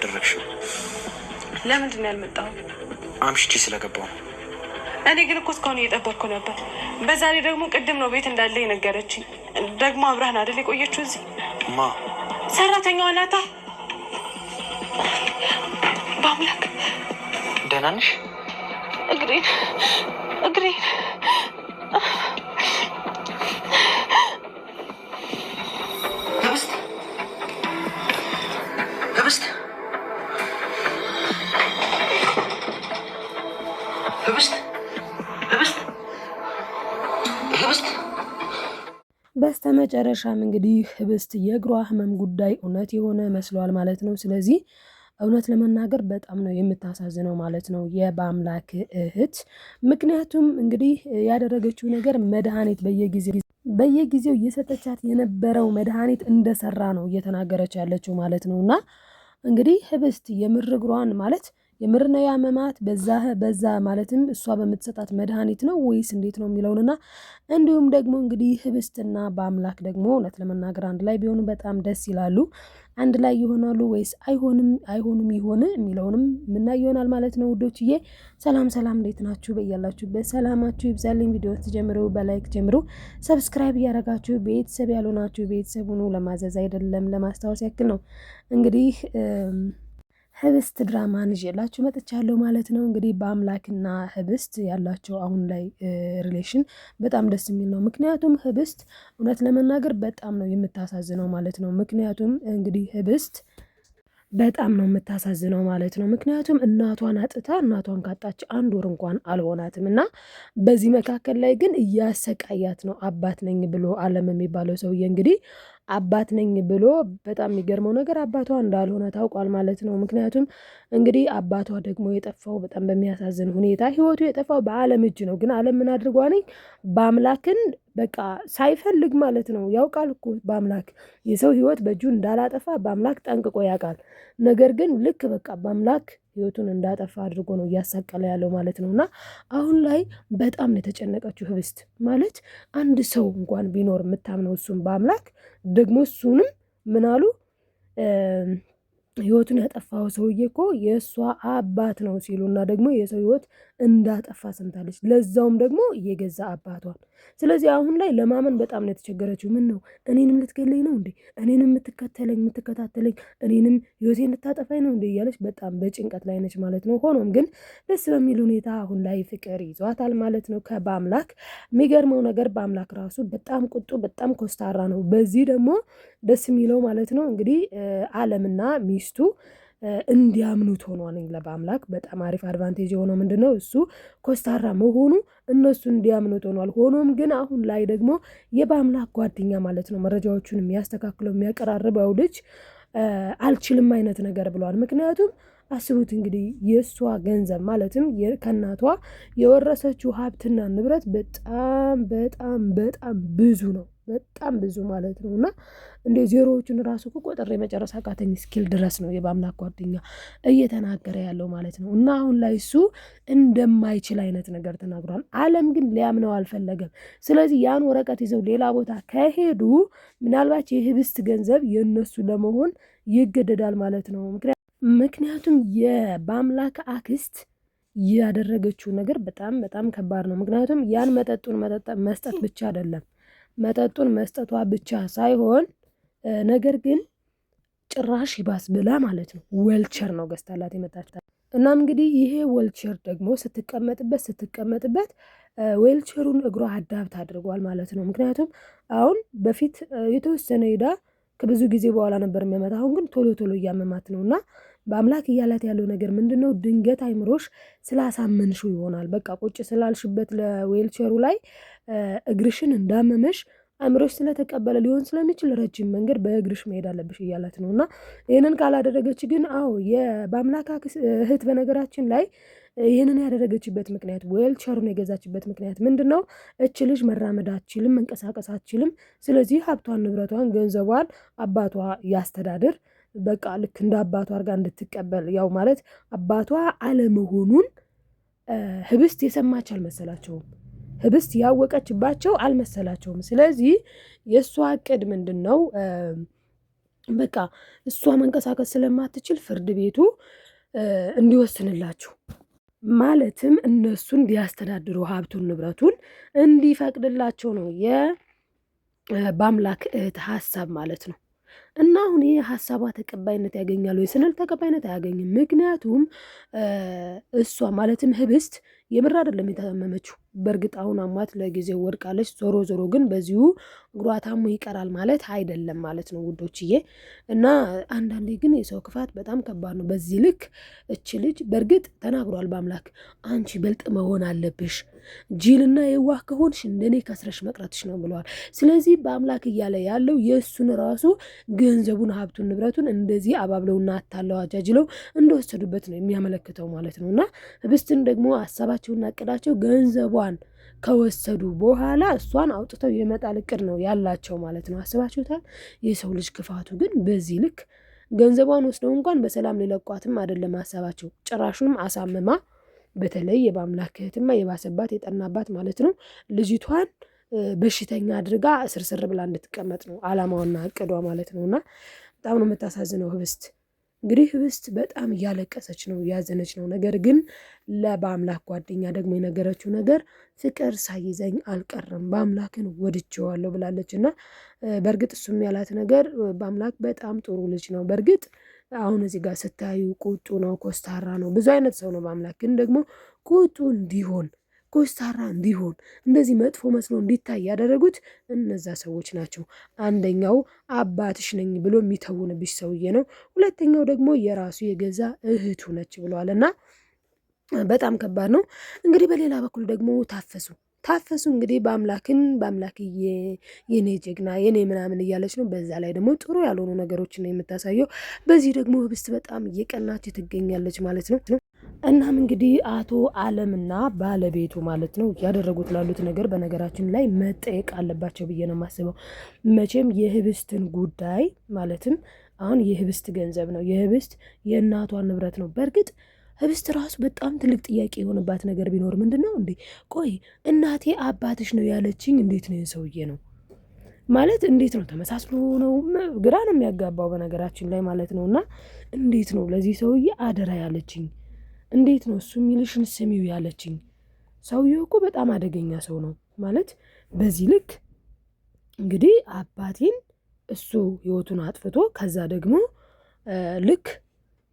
እያደረግሽ ነው? ለምንድን ነው ያልመጣው? አምሽቼ ስለገባው ነው። እኔ ግን እኮ እስካሁን እየጠበቅኩ ነበር። በዛ ላይ ደግሞ ቅድም ነው ቤት እንዳለ የነገረችኝ። ደግሞ አብረህን አይደል የቆየችው እዚህ? ማ? ሰራተኛዋ ናታ። በአምላክ ደህና ነሽ? እግሬን በስተመጨረሻም እንግዲህ ህብስት የእግሯ ህመም ጉዳይ እውነት የሆነ መስሏል ማለት ነው። ስለዚህ እውነት ለመናገር በጣም ነው የምታሳዝነው ማለት ነው የበአምላክ እህት። ምክንያቱም እንግዲህ ያደረገችው ነገር መድኃኒት በየጊዜው እየሰጠቻት የነበረው መድኃኒት እንደሰራ ነው እየተናገረች ያለችው ማለት ነው። እና እንግዲህ ህብስት የምር እግሯን ማለት የምር ነው ያመማት በዛ ማለትም እሷ በምትሰጣት መድኃኒት ነው ወይስ እንዴት ነው የሚለውንና እንዲሁም ደግሞ እንግዲህ ህብስትና በአምላክ ደግሞ እውነት ለመናገር አንድ ላይ ቢሆኑ በጣም ደስ ይላሉ። አንድ ላይ ይሆናሉ ወይስ አይሆኑም ይሆን የሚለውንም ምናይ ይሆናል ማለት ነው ውዶችዬ። ሰላም እንዴት ናችሁ? በያላችሁበት ሰላማችሁ ይብዛልኝ። ቪዲዮ ተጀምሩ በላይክ ጀምሩ። ሰብስክራይብ እያደረጋችሁ ቤተሰብ ያልሆናችሁ ቤተሰብ ሁኑ። ለማዘዝ አይደለም ለማስታወስ ያክል ነው። እንግዲህ ህብስት ድራማን ይዤላችሁ መጥቻለሁ ማለት ነው። እንግዲህ በአምላክና ህብስት ያላቸው አሁን ላይ ሪሌሽን በጣም ደስ የሚል ነው። ምክንያቱም ህብስት እውነት ለመናገር በጣም ነው የምታሳዝነው ማለት ነው። ምክንያቱም እንግዲህ ህብስት በጣም ነው የምታሳዝነው ማለት ነው። ምክንያቱም እናቷን ካጣች 1 ወር እንኳን አልሆናትም እና በዚህ መካከል ላይ ግን እያሰቃያት ነው። አባት ነኝ ብሎ አለም የሚባለው ሰውዬ እንግዲህ አባት ነኝ ብሎ በጣም የሚገርመው ነገር አባቷ እንዳልሆነ ታውቋል ማለት ነው። ምክንያቱም እንግዲህ አባቷ ደግሞ የጠፋው በጣም በሚያሳዝን ሁኔታ ህይወቱ የጠፋው በአለም እጅ ነው። ግን አለም ምን አድርጓን በአምላክን በቃ ሳይፈልግ ማለት ነው። ያውቃል እኮ በአምላክ የሰው ህይወት በእጁ እንዳላጠፋ በአምላክ ጠንቅቆ ያውቃል። ነገር ግን ልክ በቃ በአምላክ ህይወቱን እንዳጠፋ አድርጎ ነው እያሳቀለ ያለው ማለት ነው። እና አሁን ላይ በጣም ነው የተጨነቀችው ህብስት ማለት አንድ ሰው እንኳን ቢኖር የምታምነው እሱም በአምላክ ደግሞ እሱንም ምን አሉ ህይወቱን ያጠፋው ሰውዬ እኮ የእሷ አባት ነው ሲሉና ደግሞ የሰው ህይወት እንዳጠፋ ሰምታለች። ለዛውም ደግሞ እየገዛ አባቷን። ስለዚህ አሁን ላይ ለማመን በጣም ነው የተቸገረችው። ምን ነው እኔንም ልትገለኝ ነው እንዴ? እኔንም የምትከታተለኝ እኔንም ህይወቴን ልታጠፋኝ ነው እንዴ? እያለች በጣም በጭንቀት ላይ ነች ማለት ነው። ሆኖም ግን ደስ በሚል ሁኔታ አሁን ላይ ፍቅር ይዟታል ማለት ነው በአምላክ። የሚገርመው ነገር በአምላክ ራሱ በጣም ቁጡ በጣም ኮስታራ ነው። በዚህ ደግሞ ደስ የሚለው ማለት ነው እንግዲህ አለምና ሚስቱ እንዲያምኑት ሆኗል። ለበአምላክ በጣም አሪፍ አድቫንቴጅ የሆነው ምንድነው እሱ ኮስታራ መሆኑ እነሱ እንዲያምኑት ሆኗል። ሆኖም ግን አሁን ላይ ደግሞ የበአምላክ ጓደኛ ማለት ነው መረጃዎቹን የሚያስተካክለው የሚያቀራርበው ልጅ አልችልም አይነት ነገር ብለዋል። ምክንያቱም አስቡት እንግዲህ የእሷ ገንዘብ ማለትም ከእናቷ የወረሰችው ሀብትና ንብረት በጣም ብዙ ነው። በጣም ብዙ ማለት ነው። እና እንደ ዜሮዎቹን ራሱ ቆጥሬ መጨረስ አቃተኝ እስኪል ድረስ ነው የበአምላክ ጓደኛ እየተናገረ ያለው ማለት ነው። እና አሁን ላይ እሱ እንደማይችል አይነት ነገር ተናግሯል። አለም ግን ሊያምነው አልፈለገም። ስለዚህ ያን ወረቀት ይዘው ሌላ ቦታ ከሄዱ ምናልባት የህብስት ገንዘብ የእነሱ ለመሆን ይገደዳል ማለት ነው። ምክንያቱም የበአምላክ አክስት ያደረገችው ነገር በጣም ከባድ ነው። ምክንያቱም ያን መጠጡን መስጠት ብቻ አይደለም መጠጡን መስጠቷ ብቻ ሳይሆን ነገር ግን ጭራሽ ይባስ ብላ ማለት ነው ወልቸር ነው ገዝታላት የመጣችው። እናም እንግዲህ ይሄ ወልቸር ደግሞ ስትቀመጥበት ዌልቸሩን እግሯ አዳብት አድርጓል ማለት ነው። ምክንያቱም አሁን በፊት የተወሰነ ሄዳ ከብዙ ጊዜ በኋላ ነበር የሚያመጣ። አሁን ግን ቶሎ እያመማት ነውና በአምላክ እያላት ያለው ነገር ምንድነው? ድንገት አይምሮሽ ስላሳመንሽው ይሆናል። በቃ ቁጭ ስላልሽበት ለዌልቸሩ ላይ እግርሽን እንዳመመሽ አይምሮሽ ስለተቀበለ ሊሆን ስለሚችል ረጅም መንገድ በእግርሽ መሄድ አለብሽ እያላት ነውና ይሄንን ካላደረገች ግን በአምላክ እህት በነገራችን ላይ ይህንን ያደረገችበት ምክንያት ዌልቸሩን የገዛችበት ምክንያት ምንድነው? እች ልጅ መራመድ አትችልም፣ መንቀሳቀስ አትችልም። ስለዚህ ሀብቷን፣ ንብረቷን፣ ገንዘቧን አባቷ ያስተዳድር በቃ ልክ እንደ አባቷ አድርጋ እንድትቀበል ያው ማለት አባቷ አለመሆኑን ህብስት የሰማች አልመሰላቸውም። ህብስት ያወቀችባቸው አልመሰላቸውም። ስለዚህ የእሷ እቅድ ምንድን ነው? በቃ እሷ መንቀሳቀስ ስለማትችል ፍርድ ቤቱ እንዲወስንላችሁ ማለትም እነሱ እንዲያስተዳድሩ ሀብቱን ንብረቱን እንዲፈቅድላቸው ነው የበአምላክ እህት ሀሳብ ማለት ነው። እና አሁን ይህ ሀሳቧ ተቀባይነት ያገኛሉ ስንል ተቀባይነት አያገኝም። ምክንያቱም እሷ ማለትም ህብስት የምር አይደለም የታመመችው። በእርግጥ አሁን አሟት ለጊዜው ወድቃለች። ዞሮ ዞሮ ግን በዚሁ እግሯ ታሞ ይቀራል ማለት አይደለም ማለት ነው ውዶችዬ። እና አንዳንዴ ግን የሰው ክፋት በጣም ከባድ ነው። በዚህ ልክ እች ልጅ በእርግጥ ተናግሯል በአምላክ አንቺ በልጥ መሆን አለብሽ፣ ጅልና የዋህ ከሆንሽ እንደኔ ከስረሽ መቅረትሽ ነው ብለዋል። ስለዚህ በአምላክ እያለ ያለው የእሱን ራሱ ገንዘቡን ሀብቱን ንብረቱን እንደዚህ አባብለውና አታለው አጃጅለው እንደወሰዱበት ነው የሚያመለክተው ማለት ነው። እና ህብስትን ደግሞ ሀሳባቸውና እቅዳቸው ገንዘቧን ከወሰዱ በኋላ እሷን አውጥተው የመጣል እቅድ ነው ያላቸው ማለት ነው። አስባችሁታል? የሰው ልጅ ክፋቱ ግን በዚህ ልክ ገንዘቧን ወስደው እንኳን በሰላም ሊለቋትም አይደለም ሀሳባቸው። ጭራሹንም አሳምማ በተለይ የበአምላክ እህትማ የባሰባት የጠናባት ማለት ነው ልጅቷን በሽተኛ አድርጋ ስርስር ብላ እንድትቀመጥ ነው አላማውና እቅዷ ማለት ነው። እና በጣም ነው የምታሳዝነው ህብስት። እንግዲህ ህብስት በጣም እያለቀሰች ነው እያዘነች ነው። ነገር ግን ለበአምላክ ጓደኛ ደግሞ የነገረችው ነገር ፍቅር ሳይዘኝ አልቀርም በአምላክን ወድጄዋለሁ ብላለች። እና በእርግጥ እሱም ያላት ነገር በአምላክ በጣም ጥሩ ልጅ ነው። በእርግጥ አሁን እዚህ ጋር ስታዩ ቁጡ ነው፣ ኮስታራ ነው፣ ብዙ አይነት ሰው ነው። በአምላክ ግን ደግሞ ቁጡ እንዲሆን ኮስታራ እንዲሆን እንደዚህ መጥፎ መስሎ እንዲታይ ያደረጉት እነዛ ሰዎች ናቸው። አንደኛው አባትሽ ነኝ ብሎ የሚተውንብሽ ሰውዬ ነው። ሁለተኛው ደግሞ የራሱ የገዛ እህቱ ነች ብለዋል። እና በጣም ከባድ ነው። እንግዲህ በሌላ በኩል ደግሞ ታፈሱ እንግዲህ በአምላክዬ የኔ ጀግና የኔ ምናምን እያለች ነው። በዛ ላይ ደግሞ ጥሩ ያልሆኑ ነገሮችን ነው የምታሳየው። በዚህ ደግሞ ህብስት በጣም እየቀናች ትገኛለች ማለት ነው። እናም እንግዲህ አቶ አለምና ባለቤቱ ማለት ነው ያደረጉት ላሉት ነገር በነገራችን ላይ መጠየቅ አለባቸው ብዬ ነው የማስበው። መቼም የህብስትን ጉዳይ ማለትም አሁን የህብስት ገንዘብ ነው፣ የህብስት የእናቷ ንብረት ነው። በእርግጥ ህብስት ራሱ በጣም ትልቅ ጥያቄ የሆነባት ነገር ቢኖር ምንድን ነው እንዴ? ቆይ እናቴ አባትሽ ነው ያለችኝ እንዴት ነው የሰውዬ ነው ማለት እንዴት ነው? ተመሳስሎ ነው? ግራ ነው የሚያጋባው በነገራችን ላይ ማለት ነው። እና እንዴት ነው ለዚህ ሰውዬ አደራ ያለችኝ? እንዴት ነው እሱ የሚልሽን ስሚው ያለችኝ? ሰውዬው እኮ በጣም አደገኛ ሰው ነው ማለት በዚህ ልክ እንግዲህ አባቴን እሱ ህይወቱን አጥፍቶ ከዛ ደግሞ ልክ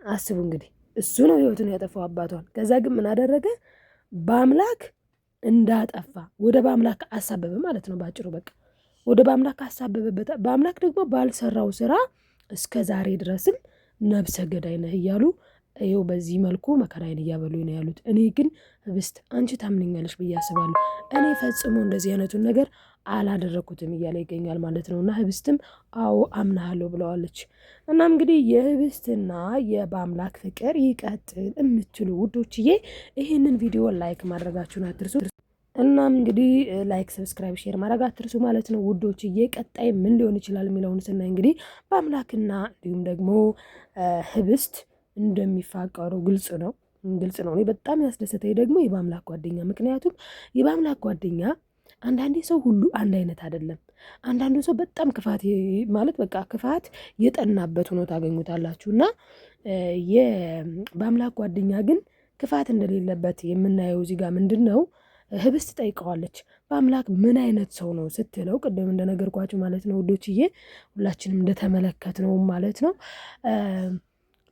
አስቡ እንግዲህ እሱ ነው ህይወቱን ያጠፋው አባቷን። ከዛ ግን ምን አደረገ? በአምላክ እንዳጠፋ ወደ በአምላክ አሳበበ ማለት ነው። ባጭሩ በቃ ወደ በአምላክ አሳበበበት። በአምላክ ደግሞ ባልሰራው ስራ እስከ ዛሬ ድረስም ነብሰ ገዳይ ነህ እያሉ ይኸው በዚህ መልኩ መከራዬን እያበሉኝ ነው ያሉት። እኔ ግን ህብስት አንቺ ታምነኛለሽ ብዬ አስባለሁ። እኔ ፈጽሞ እንደዚህ አይነቱን ነገር አላደረኩትም እያለ ይገኛል ማለት ነው። እና ህብስትም አዎ አምናሃለሁ ብለዋለች። እናም እንግዲህ የህብስትና የበአምላክ ፍቅር ይቀጥል የምትሉ ውዶችዬ ይህንን ቪዲዮ ላይክ ማድረጋችሁን አትርሱ። እናም እንግዲህ ላይክ፣ ሰብስክራይብ፣ ሼር ማድረግ አትርሱ ማለት ነው ውዶችዬ። ቀጣይ ምን ሊሆን ይችላል የሚለውን ስናይ እንግዲህ በአምላክና እንዲሁም ደግሞ ህብስት እንደሚፋቀሩ ግልጽ ነው። እኔ በጣም ያስደሰተኝ ደግሞ የበአምላክ ጓደኛ፣ ምክንያቱም የበአምላክ ጓደኛ አንዳንዴ ሰው ሁሉ አንድ አይነት አይደለም። አንዳንዱ ሰው በጣም ክፋት ማለት በቃ ክፋት የጠናበት ሆኖ ታገኙታላችሁ። እና በአምላክ ጓደኛ ግን ክፋት እንደሌለበት የምናየው እዚህ ጋር ምንድን ነው ህብስት ጠይቀዋለች። በአምላክ ምን አይነት ሰው ነው ስትለው ቅድም እንደነገርኳችሁ ማለት ነው ውዶችዬ፣ ሁላችንም እንደተመለከት ነው ማለት ነው።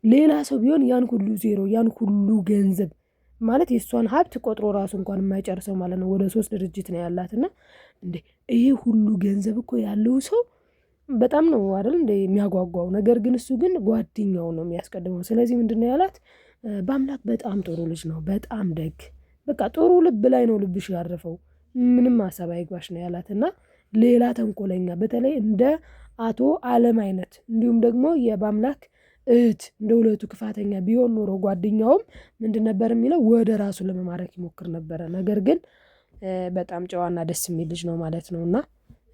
ሌላ ሰው ቢሆን ያን ሁሉ ዜሮ ያን ሁሉ ገንዘብ ማለት የእሷን ሀብት ቆጥሮ ራሱ እንኳን የማይጨርሰው ማለት ነው። ወደ 3 ድርጅት ነው ያላትና እንዴ ይሄ ሁሉ ገንዘብ እኮ ያለው ሰው በጣም ነው አይደል እንደ የሚያጓጓው ነገር። ግን እሱ ግን ጓደኛው ነው የሚያስቀድመው። ስለዚህ ምንድነው ያላት? በአምላክ በጣም ጥሩ ልጅ ነው፣ በጣም ደግ፣ በቃ ጥሩ ልብ ላይ ነው ልብሽ ያረፈው፣ ምንም ሀሳብ አይግባሽ ነው ያላትና ሌላ ተንኮለኛ በተለይ እንደ አቶ አለም አይነት እንዲሁም ደግሞ የበአምላክ እህት እንደ ሁለቱ ክፋተኛ ቢሆን ኖሮ ጓደኛውም ምንድን ነበር የሚለው ወደ ራሱ ለመማረክ ይሞክር ነበረ። ነገር ግን በጣም ጨዋና ደስ የሚል ልጅ ነው ማለት ነው። እና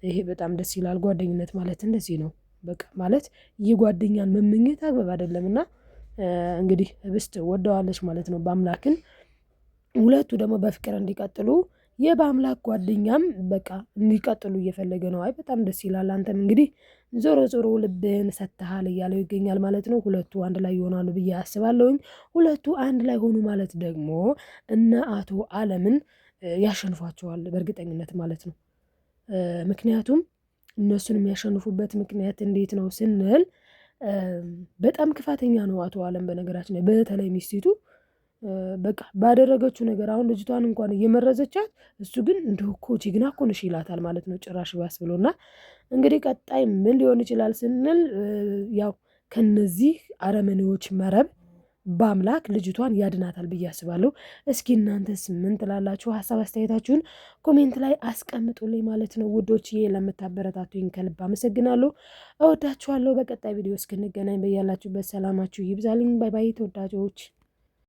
ይሄ በጣም ደስ ይላል። ጓደኝነት ማለት እንደዚህ ነው። በቃ ማለት ይህ ጓደኛን መመኘት አግባብ አይደለም። እና እንግዲህ ህብስት ወደዋለች ማለት ነው በአምላክን። ሁለቱ ደግሞ በፍቅር እንዲቀጥሉ የበአምላክ ጓደኛም በቃ እንዲቀጥሉ እየፈለገ ነው። አይ በጣም ደስ ይላል። አንተም እንግዲህ ዞሮ ዞሮ ልብን ሰጥተሃል እያለው ይገኛል ማለት ነው። ሁለቱ አንድ ላይ ይሆናሉ ብዬ አስባለሁኝ። ሁለቱ አንድ ላይ ሆኑ ማለት ደግሞ እነ አቶ አለምን ያሸንፏቸዋል በእርግጠኝነት ማለት ነው። ምክንያቱም እነሱን የሚያሸንፉበት ምክንያት እንዴት ነው ስንል በጣም ክፋተኛ ነው አቶ አለም። በነገራችን ላይ በተለይ ሚስቲቱ በቃ ባደረገችው ነገር አሁን ልጅቷን እንኳን እየመረዘቻት እሱ ግን እንደው እኮ ጀግና እኮ ነሽ ይላታል ማለት ነው። ጭራሽ ባስ ብሎና እንግዲህ ቀጣይ ምን ሊሆን ይችላል ስንል ያው ከነዚህ አረመኔዎች መረብ በአምላክ ልጅቷን ያድናታል ብዬ አስባለሁ። እስኪ እናንተስ ምን ትላላችሁ? ሀሳብ አስተያየታችሁን ኮሜንት ላይ አስቀምጡልኝ ማለት ነው ውዶችዬ። ለምታበረታቱኝ ከልብ አመሰግናለሁ። እወዳችኋለሁ። በቀጣይ ቪዲዮ እስክንገናኝ በያላችሁበት ሰላማችሁ ይብዛልኝ። ባይ ባይ ተወዳጆች።